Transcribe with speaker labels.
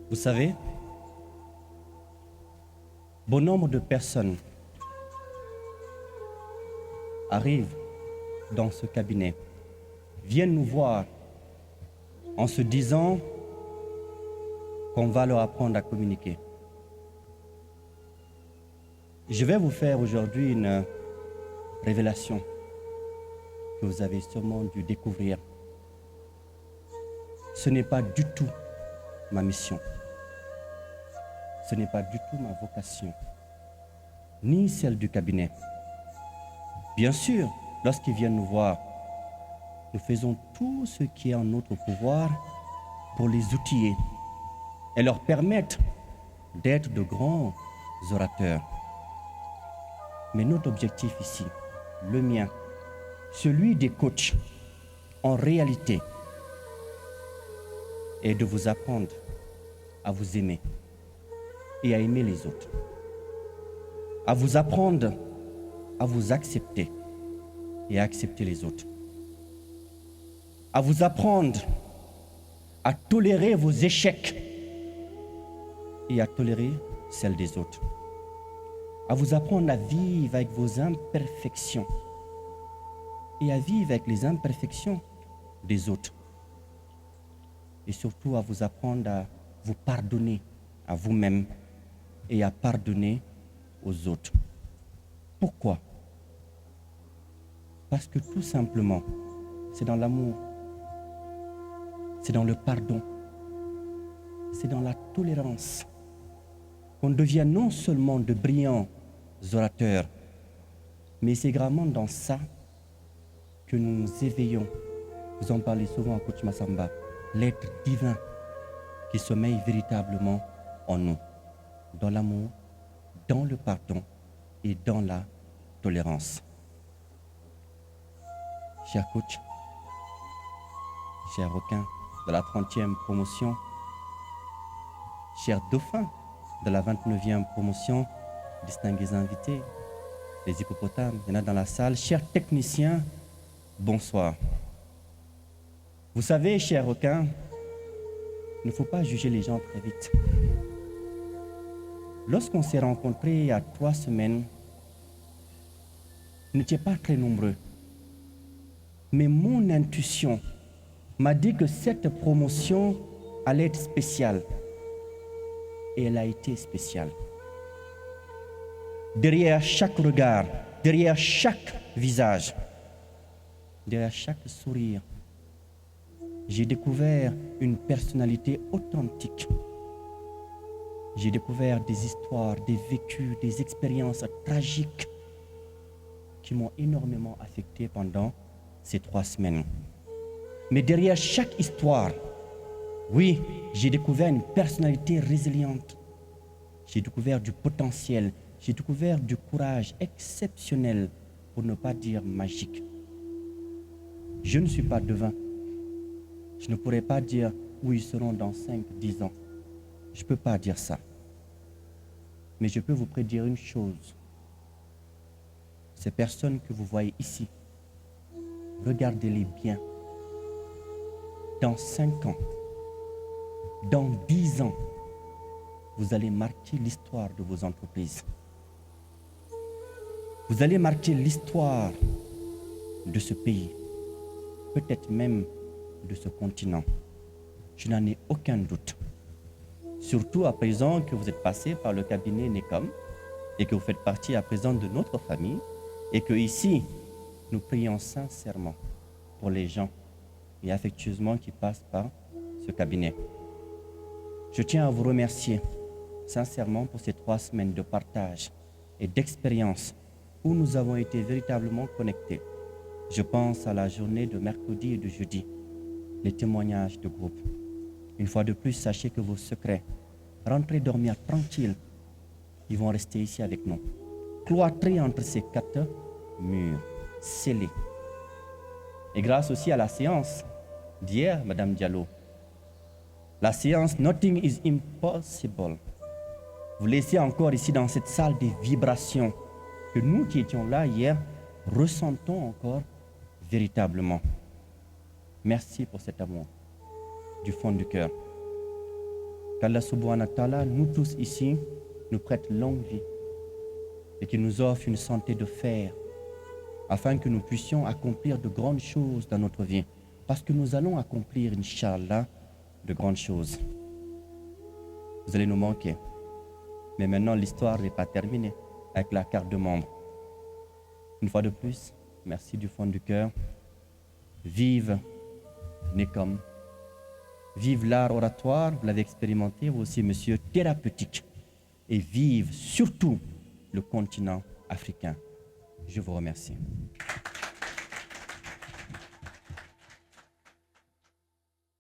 Speaker 1: Vous savez, bon nombre de personnes arrivent dans ce cabinet, viennent nous voir en se disant qu'on va leur apprendre à communiquer. Je vais vous faire aujourd'hui une révélation que vous avez sûrement dû découvrir. Ce n'est pas du tout ma mission. Ce n'est pas du tout ma vocation, ni celle du cabinet. Bien sûr, lorsqu'ils viennent nous voir, nous faisons tout ce qui est en notre pouvoir pour les outiller et leur permettre d'être de grands orateurs. Mais notre objectif ici, le mien, celui des coachs, en réalité, est de vous apprendre à vous aimer et à aimer les autres, à vous apprendre à vous accepter et à accepter les autres, à vous apprendre à tolérer vos échecs et à tolérer celles des autres, à vous apprendre à vivre avec vos imperfections et à vivre avec les imperfections des autres, et surtout à vous apprendre à vous pardonner à vous-même et à pardonner aux autres. Pourquoi? Parce que tout simplement, c'est dans l'amour, c'est dans le pardon, c'est dans la tolérance qu'on devient non seulement de brillants orateurs, mais c'est également dans ça que nous nous éveillons. Vous en parlez souvent, Coach Massamba, l'être divin qui sommeille véritablement en nous, dans l'amour, dans le pardon et dans la tolérance. Cher coach, cher requin de la 30e promotion, cher dauphin de la 29e promotion, distingués invités, les hippopotames, il y en a dans la salle, chers techniciens, bonsoir. Vous savez, cher requin, il ne faut pas juger les gens très vite. Lorsqu'on s'est rencontrés il y a 3 semaines, vous n'étiez pas très nombreux. Mais mon intuition m'a dit que cette promotion allait être spéciale. Et elle a été spéciale. Derrière chaque regard, derrière chaque visage, derrière chaque sourire, j'ai découvert une personnalité authentique. J'ai découvert des histoires, des vécus, des expériences tragiques qui m'ont énormément affecté pendant ces 3 semaines. Mais derrière chaque histoire, oui, j'ai découvert une personnalité résiliente. J'ai découvert du potentiel, j'ai découvert du courage exceptionnel, pour ne pas dire magique. Je ne suis pas devin. Je ne pourrais pas dire où ils seront dans 5, 10 ans. Je ne peux pas dire ça. Mais je peux vous prédire une chose. Ces personnes que vous voyez ici, regardez-les bien. Dans 5 ans, dans 10 ans, vous allez marquer l'histoire de vos entreprises. Vous allez marquer l'histoire de ce pays, peut-être même de ce continent. Je n'en ai aucun doute. Surtout à présent que vous êtes passé par le cabinet NECOM et que vous faites partie à présent de notre famille et que ici, nous prions sincèrement pour les gens et affectueusement qui passent par ce cabinet. Je tiens à vous remercier sincèrement pour ces 3 semaines de partage et d'expérience où nous avons été véritablement connectés. Je pense à la journée de mercredi et de jeudi, les témoignages de groupe. Une fois de plus, sachez que vos secrets, rentrez dormir tranquille, ils vont rester ici avec nous, cloîtrés entre ces 4 murs, scellés. Et grâce aussi à la séance d'hier, Madame Diallo, la séance Nothing is Impossible, vous laissez encore ici dans cette salle des vibrations que nous qui étions là hier ressentons encore véritablement. Merci pour cet amour du fond du cœur. qu'Allah subhanahu wa ta'ala, nous tous ici, nous prête longue vie et qu'il nous offre une santé de fer afin que nous puissions accomplir de grandes choses dans notre vie. Parce que nous allons accomplir, Inch'Allah, de grandes choses. Vous allez nous manquer. Mais maintenant, l'histoire n'est pas terminée avec la carte de membre. Une fois de plus, merci du fond du cœur. Vive Nekom. Vive l'art oratoire, vous l'avez expérimenté, vous aussi, monsieur, thérapeutique. Et vive surtout le continent africain. Je vous remercie.